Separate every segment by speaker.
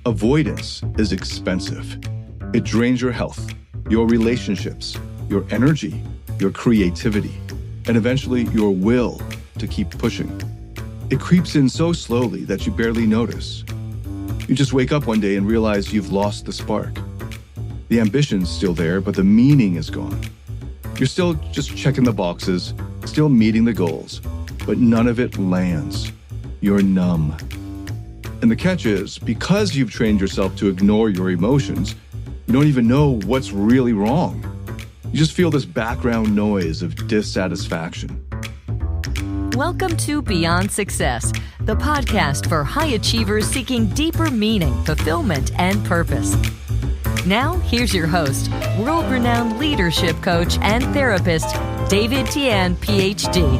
Speaker 1: Avoidance is expensive. It drains your health, your relationships, your energy, your creativity, and eventually your will to keep pushing. It creeps in so slowly that you barely notice. You just wake up one day and realize you've lost the spark. The ambition's still there, but the meaning is gone. You're still just checking the boxes, still meeting the goals, but none of it lands. You're numb. And the catch is, because you've trained yourself to ignore your emotions, you don't even know what's really wrong. You just feel this background noise of dissatisfaction.
Speaker 2: Welcome to Beyond Success, the podcast for high achievers seeking deeper meaning, fulfillment, and purpose. Now, here's your host, world-renowned leadership coach and therapist, Tian, Ph.D.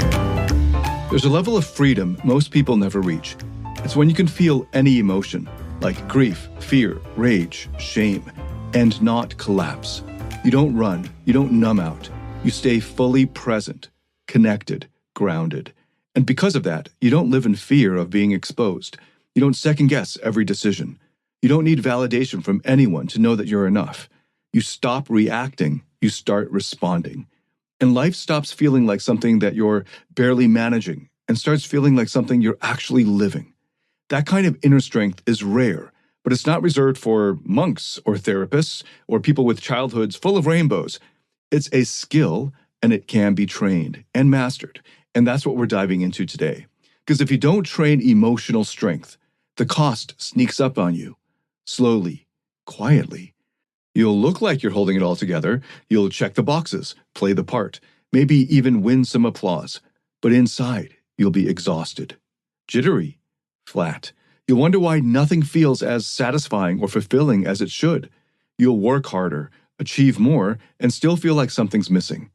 Speaker 1: There's a level of freedom most people never reach. It's when you can feel any emotion, like grief, fear, rage, shame, and not collapse. You don't run, you don't numb out. You stay fully present, connected, grounded. And because of that, you don't live in fear of being exposed. You don't second-guess every decision. You don't need validation from anyone to know that you're enough. You stop reacting, you start responding. And life stops feeling like something that you're barely managing and starts feeling like something you're actually living. That kind of inner strength is rare, but it's not reserved for monks or therapists or people with childhoods full of rainbows. It's a skill, and it can be trained and mastered. And that's what we're diving into today. Because if you don't train emotional strength, the cost sneaks up on you. Slowly, quietly. You'll look like you're holding it all together. You'll check the boxes, play the part, maybe even win some applause. But inside, you'll be exhausted, jittery, flat. You'll wonder why nothing feels as satisfying or fulfilling as it should. You'll work harder, achieve more, and still feel like something's missing.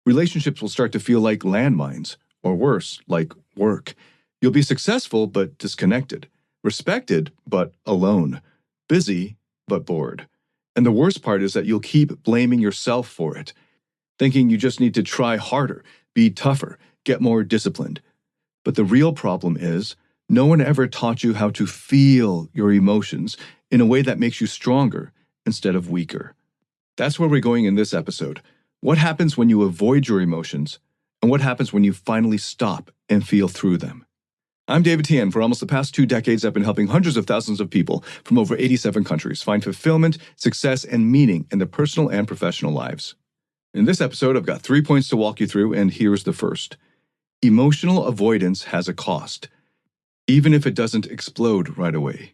Speaker 1: Relationships will start to feel like landmines, or worse, like work. You'll be successful but disconnected, respected but alone, busy but bored. And the worst part is that you'll keep blaming yourself for it, thinking you just need to try harder, be tougher, get more disciplined. But the real problem is, no one ever taught you how to feel your emotions in a way that makes you stronger instead of weaker. That's where we're going in this episode. What happens when you avoid your emotions, and what happens when you finally stop and feel through them? I'm Tian. For almost the past 2 decades, I've been helping hundreds of thousands of people from over 87 countries find fulfillment, success, and meaning in their personal and professional lives. In this episode, I've got 3 points to walk you through, and here's the first. Emotional avoidance has a cost, even if it doesn't explode right away.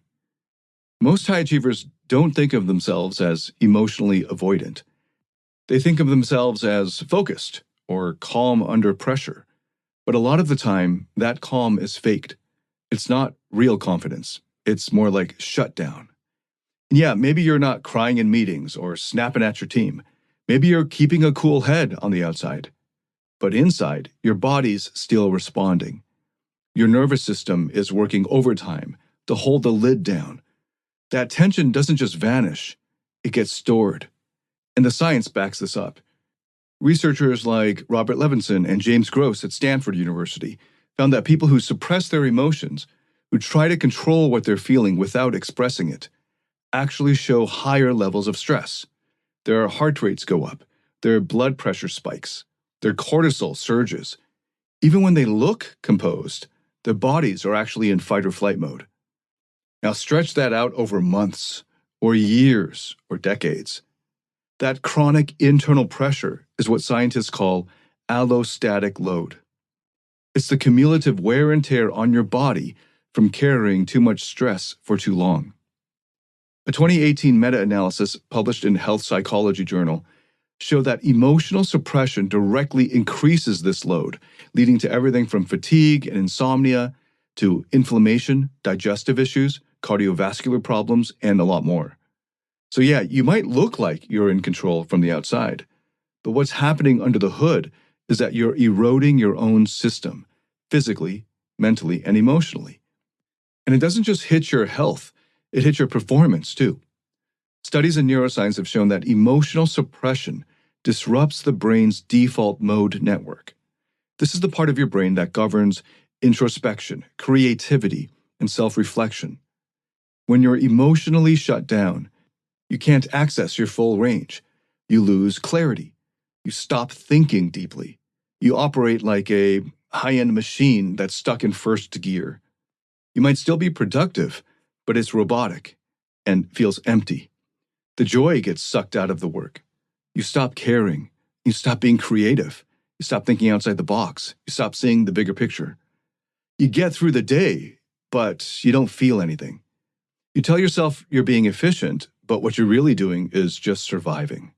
Speaker 1: Most high achievers don't think of themselves as emotionally avoidant. They think of themselves as focused or calm under pressure. But a lot of the time, that calm is faked. It's not real confidence. It's more like shutdown. And yeah, maybe you're not crying in meetings or snapping at your team. Maybe you're keeping a cool head on the outside. But inside, your body's still responding. Your nervous system is working overtime to hold the lid down. That tension doesn't just vanish, it gets stored. And the science backs this up. Researchers like Robert Levinson and James Gross at Stanford University found that people who suppress their emotions, who try to control what they're feeling without expressing it, actually show higher levels of stress. Their heart rates go up, their blood pressure spikes, their cortisol surges. Even when they look composed, their bodies are actually in fight or flight mode. Now stretch that out over months, or years, or decades. That chronic internal pressure is what scientists call allostatic load. It's the cumulative wear and tear on your body from carrying too much stress for too long. A 2018 meta-analysis published in Health Psychology Journal showed that emotional suppression directly increases this load, leading to everything from fatigue and insomnia to inflammation, digestive issues, cardiovascular problems, and a lot more. So yeah, you might look like you're in control from the outside, but what's happening under the hood is that you're eroding your own system, physically, mentally, and emotionally. And it doesn't just hit your health, it hits your performance too. Studies in neuroscience have shown that emotional suppression disrupts the brain's default mode network. This is the part of your brain that governs introspection, creativity, and self-reflection. When you're emotionally shut down, you can't access your full range. You lose clarity. You stop thinking deeply. You operate like a high-end machine that's stuck in first gear. You might still be productive, but it's robotic and feels empty. The joy gets sucked out of the work. You stop caring. You stop being creative. You stop thinking outside the box. You stop seeing the bigger picture. You get through the day, but you don't feel anything. You tell yourself you're being efficient, but what you're really doing is just surviving.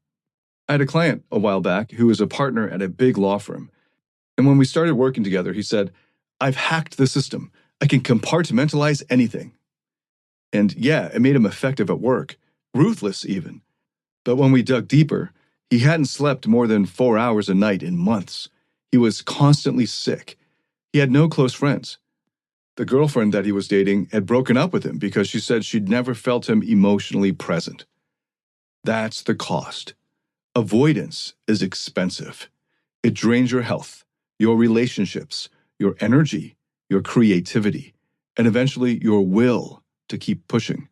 Speaker 1: I had a client a while back who was a partner at a big law firm. And when we started working together, he said, "I've hacked the system. I can compartmentalize anything." And yeah, it made him effective at work, ruthless even. But when we dug deeper, he hadn't slept more than 4 hours a night in months. He was constantly sick. He had no close friends. The girlfriend that he was dating had broken up with him because she said she'd never felt him emotionally present. That's the cost. Avoidance is expensive. It drains your health, your relationships, your energy, your creativity, and eventually your will to keep pushing.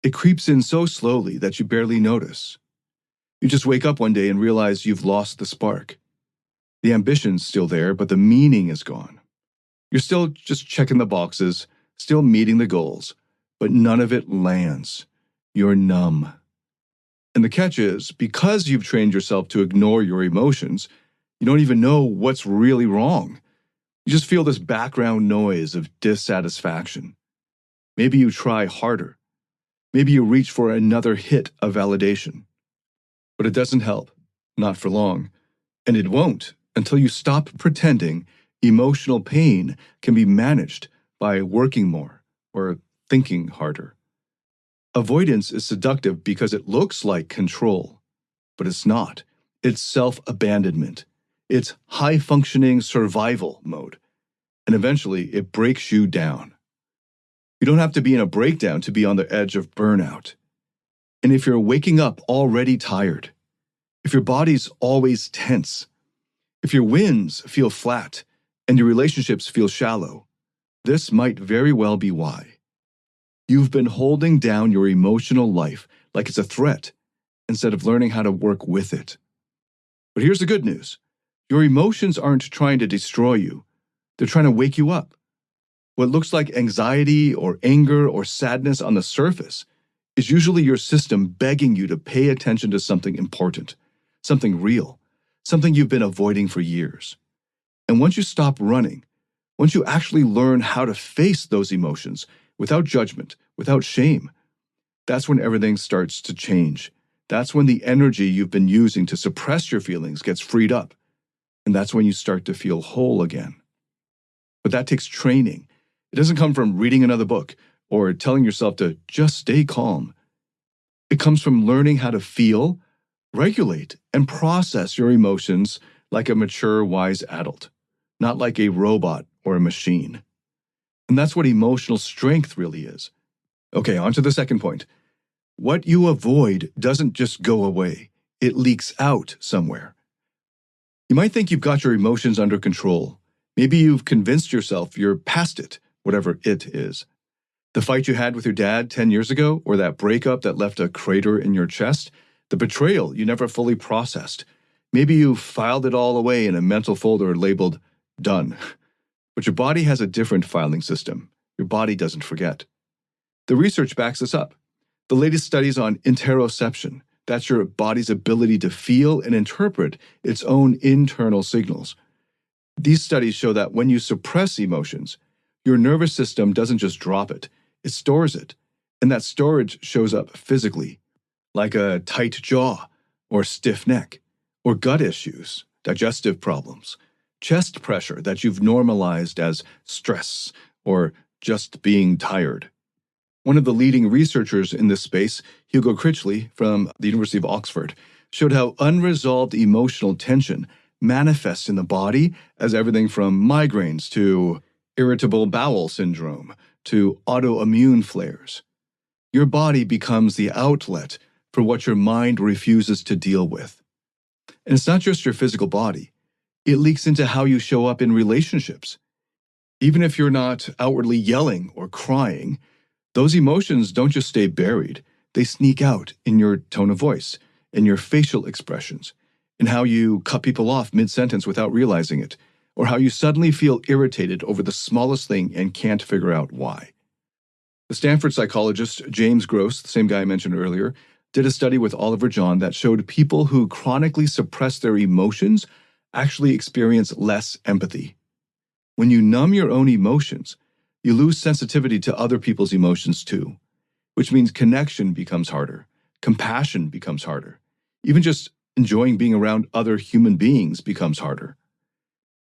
Speaker 1: It creeps in so slowly that you barely notice. You just wake up one day and realize you've lost the spark. The ambition's still there, but the meaning is gone. You're still just checking the boxes, still meeting the goals, but none of it lands. You're numb. And the catch is, because you've trained yourself to ignore your emotions, you don't even know what's really wrong. You just feel this background noise of dissatisfaction. Maybe you try harder. Maybe you reach for another hit of validation. But it doesn't help, not for long. And it won't until you stop pretending emotional pain can be managed by working more or thinking harder. Avoidance is seductive because it looks like control, but it's not. It's self-abandonment. It's high-functioning survival mode. And eventually, it breaks you down. You don't have to be in a breakdown to be on the edge of burnout. And if you're waking up already tired, if your body's always tense, if your wins feel flat, and your relationships feel shallow, this might very well be why. You've been holding down your emotional life like it's a threat instead of learning how to work with it. But here's the good news. Your emotions aren't trying to destroy you. They're trying to wake you up. What looks like anxiety or anger or sadness on the surface is usually your system begging you to pay attention to something important, something real, something you've been avoiding for years. And once you stop running, once you actually learn how to face those emotions without judgment, without shame, that's when everything starts to change. That's when the energy you've been using to suppress your feelings gets freed up. And that's when you start to feel whole again. But that takes training. It doesn't come from reading another book or telling yourself to just stay calm. It comes from learning how to feel, regulate, and process your emotions like a mature, wise adult, not like a robot or a machine. And that's what emotional strength really is. Okay, on to the second point. What you avoid doesn't just go away. It leaks out somewhere. You might think you've got your emotions under control. Maybe you've convinced yourself you're past it, whatever it is. The fight you had with your dad 10 years ago, or that breakup that left a crater in your chest, the betrayal you never fully processed. Maybe you filed it all away in a mental folder labeled done. But your body has a different filing system. Your body doesn't forget. The research backs this up. The latest studies on interoception, that's your body's ability to feel and interpret its own internal signals. These studies show that when you suppress emotions, your nervous system doesn't just drop it, it stores it. And that storage shows up physically, like a tight jaw, or stiff neck, or gut issues, digestive problems, chest pressure that you've normalized as stress or just being tired. One of the leading researchers in this space, Hugo Critchley from the University of Oxford, showed how unresolved emotional tension manifests in the body as everything from migraines to irritable bowel syndrome to autoimmune flares. Your body becomes the outlet for what your mind refuses to deal with. And it's not just your physical body. It leaks into how you show up in relationships. Even if you're not outwardly yelling or crying, Those emotions don't just stay buried. They sneak out in your tone of voice, in your facial expressions, in how you cut people off mid-sentence without realizing it, or how you suddenly feel irritated over the smallest thing and can't figure out why. The Stanford psychologist James Gross, the same guy I mentioned earlier, did a study with Oliver John that showed people who chronically suppress their emotions actually experience less empathy. When you numb your own emotions, you lose sensitivity to other people's emotions too, which means connection becomes harder, compassion becomes harder, even just enjoying being around other human beings becomes harder.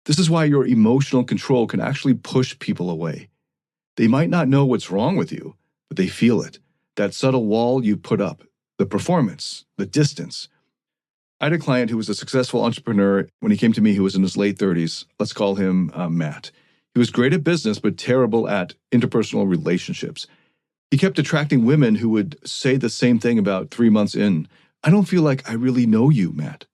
Speaker 1: This is why your emotional control can actually push people away. They might not know what's wrong with you, but they feel it. That subtle wall you put up, the performance, the distance. I had a client who was a successful entrepreneur when he came to me who was in his late 30s. Let's call him Matt. He was great at business, but terrible at interpersonal relationships. He kept attracting women who would say the same thing about 3 months in. I don't feel like I really know you, Matt.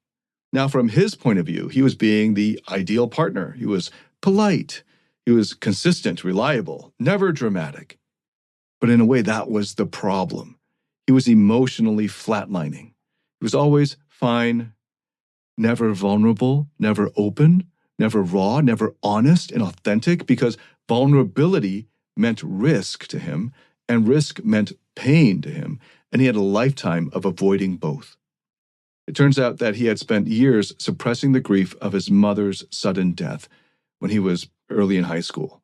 Speaker 1: Now, from his point of view, he was being the ideal partner. He was polite. He was consistent, reliable, never dramatic. But in a way, that was the problem. He was emotionally flatlining. He was always fine, never vulnerable, never open, never raw, never honest and authentic, because vulnerability meant risk to him, and risk meant pain to him, and he had a lifetime of avoiding both. It turns out that he had spent years suppressing the grief of his mother's sudden death when he was early in high school.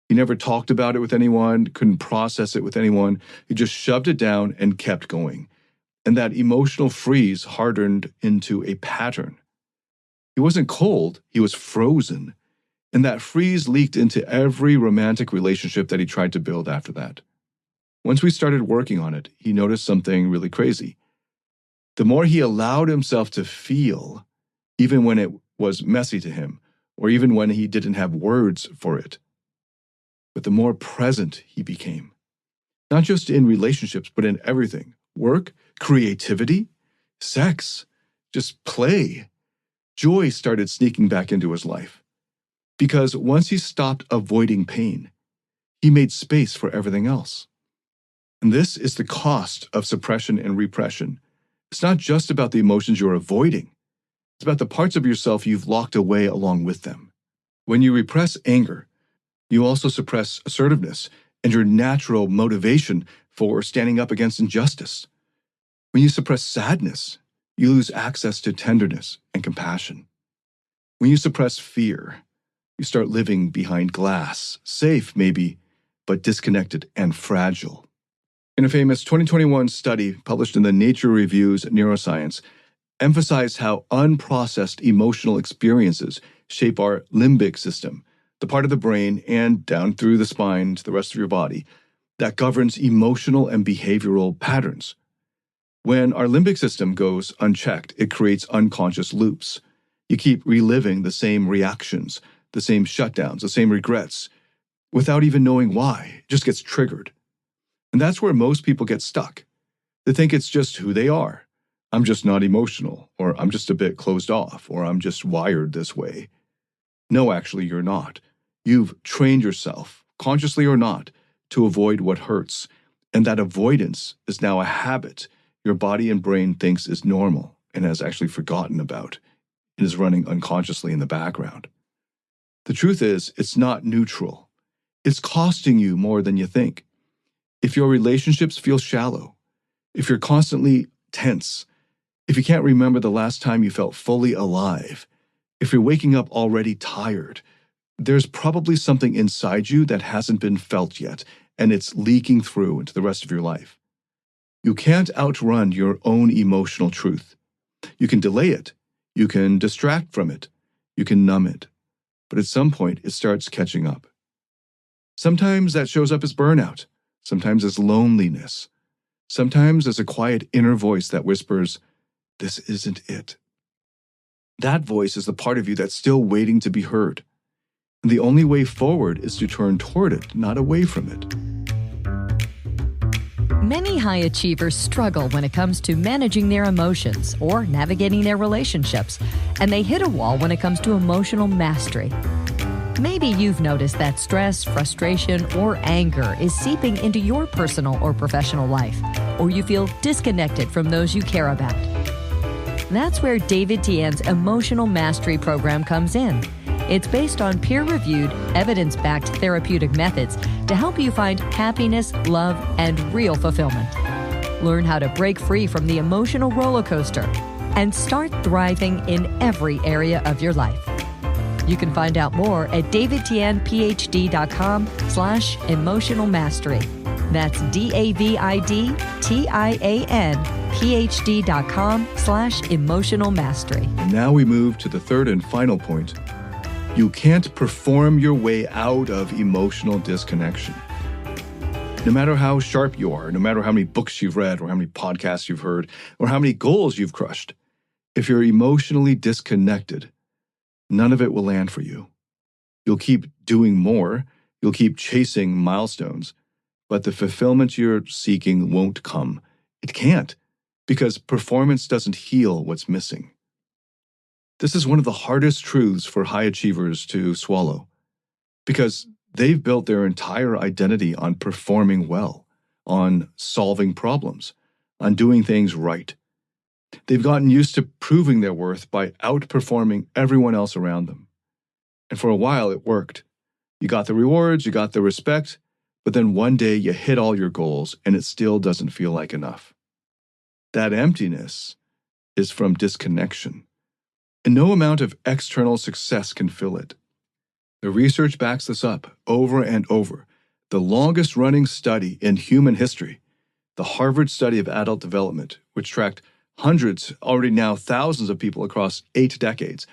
Speaker 1: He never talked about it with anyone, couldn't process it with anyone. He just shoved it down and kept going. And that emotional freeze hardened into a pattern. He wasn't cold, he was frozen. And that freeze leaked into every romantic relationship that he tried to build after that. Once we started working on it, he noticed something really crazy. The more he allowed himself to feel, even when it was messy to him, or even when he didn't have words for it, but the more present he became. Not just in relationships, but in everything. Work, creativity, sex, just play. Joy started sneaking back into his life. Because once he stopped avoiding pain, he made space for everything else. And this is the cost of suppression and repression. It's not just about the emotions you're avoiding. It's about the parts of yourself you've locked away along with them. When you repress anger, you also suppress assertiveness and your natural motivation for standing up against injustice. When you suppress sadness, you lose access to tenderness and compassion. When you suppress fear, you start living behind glass, safe maybe, but disconnected and fragile. In a famous 2021 study published in the Nature Reviews Neuroscience, emphasized how unprocessed emotional experiences shape our limbic system, the part of the brain and down through the spine to the rest of your body that governs emotional and behavioral patterns. When our limbic system goes unchecked, it creates unconscious loops. You keep reliving the same reactions, the same shutdowns, the same regrets, without even knowing why. It just gets triggered. And that's where most people get stuck. They think it's just who they are. I'm just not emotional, or I'm just a bit closed off, or I'm just wired this way. No, actually, you're not. You've trained yourself, consciously or not, to avoid what hurts. And that avoidance is now a habit your body and brain thinks is normal and has actually forgotten about. It is running unconsciously in the background. The truth is, it's not neutral. It's costing you more than you think. If your relationships feel shallow, if you're constantly tense, if you can't remember the last time you felt fully alive, if you're waking up already tired, there's probably something inside you that hasn't been felt yet, and it's leaking through into the rest of your life. You can't outrun your own emotional truth. You can delay it. You can distract from it. You can numb it. But at some point, it starts catching up. Sometimes that shows up as burnout. Sometimes as loneliness. Sometimes as a quiet inner voice that whispers, "This isn't it." That voice is the part of you that's still waiting to be heard. And the only way forward is to turn toward it, not away from it.
Speaker 2: Many high achievers struggle when it comes to managing their emotions or navigating their relationships, and they hit a wall when it comes to emotional mastery. Maybe you've noticed that stress, frustration, or anger is seeping into your personal or professional life, or you feel disconnected from those you care about. That's where David Tian's Emotional Mastery Program comes in. It's based on peer-reviewed, evidence-backed therapeutic methods to help you find happiness, love, and real fulfillment. Learn how to break free from the emotional roller coaster and start thriving in every area of your life. You can find out more at davidtianphd.com/emotional mastery. That's DAVIDTIAN.PhD.com/emotional mastery.
Speaker 1: And now we move to the third and final point. You can't perform your way out of emotional disconnection. No matter how sharp you are, no matter how many books you've read or how many podcasts you've heard or how many goals you've crushed, if you're emotionally disconnected, none of it will land for you. You'll keep doing more, you'll keep chasing milestones, but the fulfillment you're seeking won't come. It can't, because performance doesn't heal what's missing. This is one of the hardest truths for high achievers to swallow, because they've built their entire identity on performing well, on solving problems, on doing things right. They've gotten used to proving their worth by outperforming everyone else around them. And for a while, it worked. You got the rewards, you got the respect, but then one day you hit all your goals and it still doesn't feel like enough. That emptiness is from disconnection. And no amount of external success can fill it. The research backs this up over and over. The longest-running study in human history, the Harvard Study of Adult Development, which tracked hundreds, already now thousands of people across 8 decades,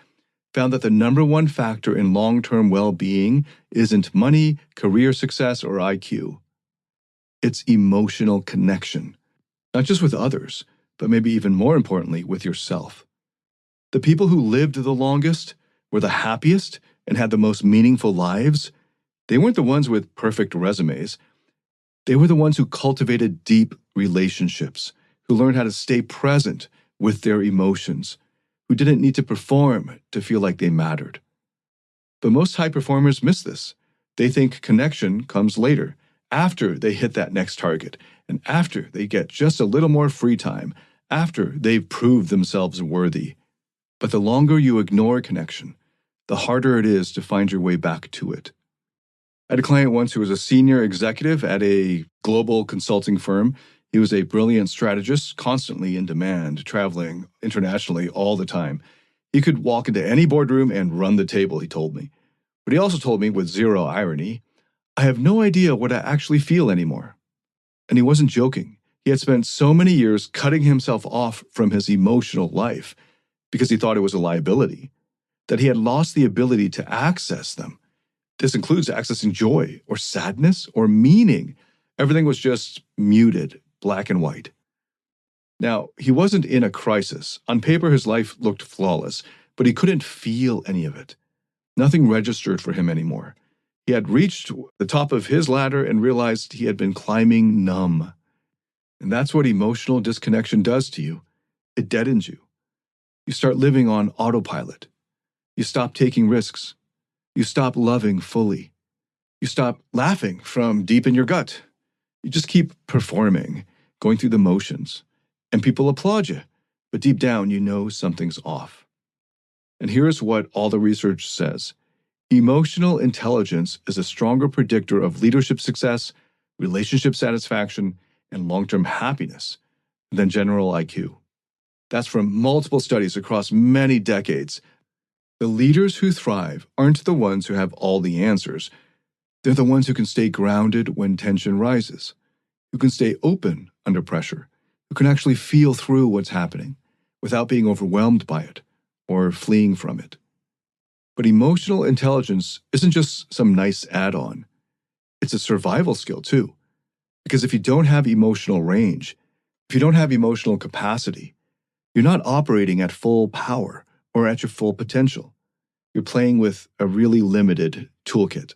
Speaker 1: found that the number one factor in long-term well-being isn't money, career success, or IQ. It's emotional connection, not just with others, but maybe even more importantly, with yourself. The people who lived the longest, were the happiest, and had the most meaningful lives, they weren't the ones with perfect resumes. They were the ones who cultivated deep relationships, who learned how to stay present with their emotions, who didn't need to perform to feel like they mattered. But most high performers miss this. They think connection comes later, after they hit that next target, and after they get just a little more free time, after they've proved themselves worthy. But the longer you ignore connection, the harder it is to find your way back to it. I had a client once who was a senior executive at a global consulting firm. He was a brilliant strategist, constantly in demand, traveling internationally all the time. He could walk into any boardroom and run the table, he told me. But he also told me, with zero irony, I have no idea what I actually feel anymore. And he wasn't joking. He had spent so many years cutting himself off from his emotional life because he thought it was a liability, that he had lost the ability to access them. This includes accessing joy or sadness or meaning. Everything was just muted, black and white. Now, he wasn't in a crisis. On paper, his life looked flawless, but he couldn't feel any of it. Nothing registered for him anymore. He had reached the top of his ladder and realized he had been climbing numb. And that's what emotional disconnection does to you. It deadens you. You start living on autopilot. You stop taking risks. You stop loving fully. You stop laughing from deep in your gut. You just keep performing, going through the motions. And people applaud you, but deep down you know something's off. And here's what all the research says. Emotional intelligence is a stronger predictor of leadership success, relationship satisfaction, and long-term happiness than general IQ. That's from multiple studies across many decades. The leaders who thrive aren't the ones who have all the answers. They're the ones who can stay grounded when tension rises, who can stay open under pressure, who can actually feel through what's happening without being overwhelmed by it or fleeing from it. But emotional intelligence isn't just some nice add-on. It's a survival skill too. Because if you don't have emotional range, if you don't have emotional capacity, you're not operating at full power or at your full potential. You're playing with a really limited toolkit.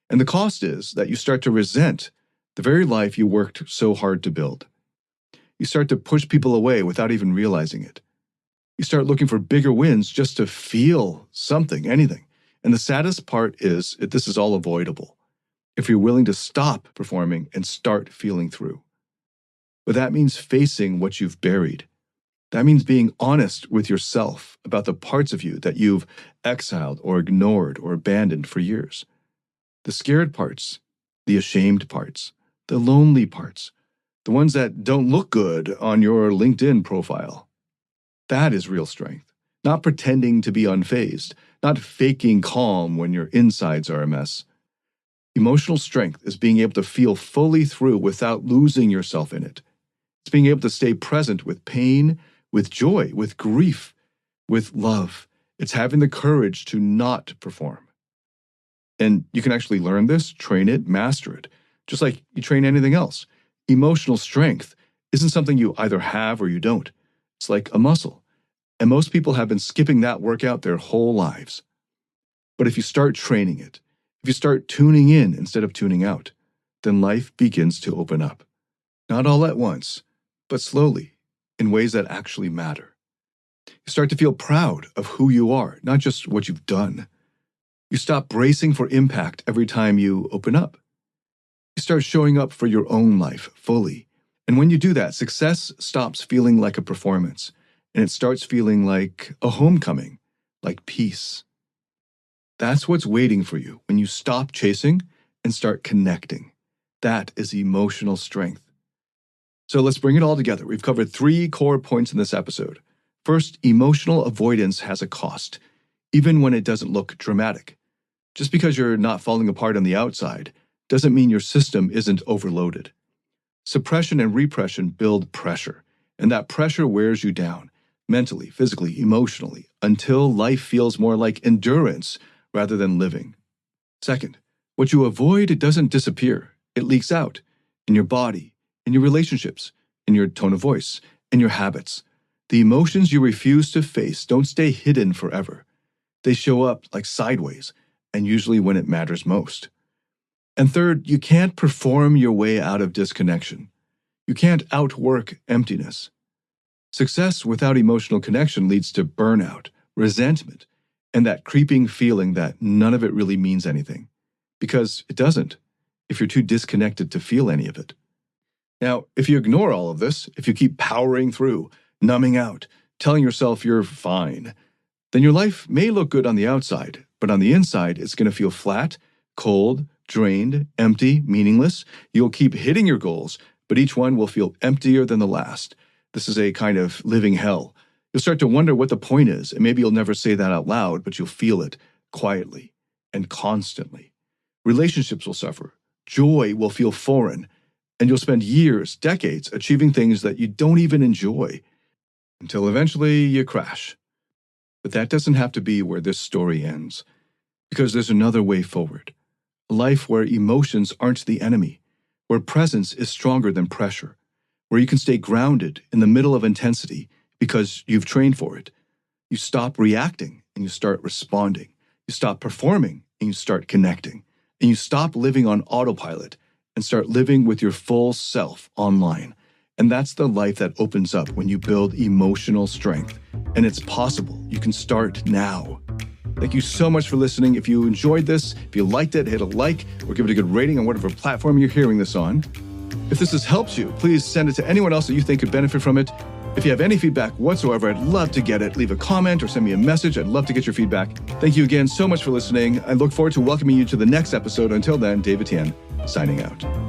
Speaker 1: And the cost is that you start to resent the very life you worked so hard to build. You start to push people away without even realizing it. You start looking for bigger wins just to feel something, anything. And the saddest part is this is all avoidable if you're willing to stop performing and start feeling through. But that means facing what you've buried. That means being honest with yourself about the parts of you that you've exiled or ignored or abandoned for years. The scared parts, the ashamed parts, the lonely parts, the ones that don't look good on your LinkedIn profile. That is real strength. Not pretending to be unfazed, not faking calm when your insides are a mess. Emotional strength is being able to feel fully through without losing yourself in it. It's being able to stay present with pain, with joy, with grief, with love. It's having the courage to not perform. And you can actually learn this, train it, master it, just like you train anything else. Emotional strength isn't something you either have or you don't. It's like a muscle. And most people have been skipping that workout their whole lives. But if you start training it, if you start tuning in instead of tuning out, then life begins to open up. Not all at once, but slowly, in ways that actually matter. You start to feel proud of who you are, not just what you've done. You stop bracing for impact every time you open up. You start showing up for your own life fully. And when you do that, success stops feeling like a performance, and it starts feeling like a homecoming, like peace. That's what's waiting for you when you stop chasing and start connecting. That is emotional strength. So let's bring it all together. We've covered 3 core points in this episode. First, emotional avoidance has a cost, even when it doesn't look dramatic. Just because you're not falling apart on the outside doesn't mean your system isn't overloaded. Suppression and repression build pressure, and that pressure wears you down, mentally, physically, emotionally, until life feels more like endurance rather than living. Second, what you avoid, it doesn't disappear. It leaks out in your body, in your relationships, in your tone of voice, in your habits. The emotions you refuse to face don't stay hidden forever. They show up like sideways, and usually when it matters most. And third, you can't perform your way out of disconnection. You can't outwork emptiness. Success without emotional connection leads to burnout, resentment, and that creeping feeling that none of it really means anything. Because it doesn't, if you're too disconnected to feel any of it. Now, if you ignore all of this, if you keep powering through, numbing out, telling yourself you're fine, then your life may look good on the outside, but on the inside, it's going to feel flat, cold, drained, empty, meaningless. You'll keep hitting your goals, but each one will feel emptier than the last. This is a kind of living hell. You'll start to wonder what the point is, and maybe you'll never say that out loud, but you'll feel it quietly and constantly. Relationships will suffer. Joy will feel foreign, and you'll spend years, decades, achieving things that you don't even enjoy, until eventually you crash. But that doesn't have to be where this story ends, because there's another way forward. A life where emotions aren't the enemy, where presence is stronger than pressure, where you can stay grounded in the middle of intensity because you've trained for it. You stop reacting and you start responding. You stop performing and you start connecting. And you stop living on autopilot and start living with your full self online. And that's the life that opens up when you build emotional strength. And it's possible. You can start now. Thank you so much for listening. If you enjoyed this, if you liked it, hit a like or give it a good rating on whatever platform you're hearing this on. If this has helped you, please send it to anyone else that you think could benefit from it. If you have any feedback whatsoever, I'd love to get it. Leave a comment or send me a message. I'd love to get your feedback. Thank you again so much for listening. I look forward to welcoming you to the next episode. Until then, David Tian, signing out.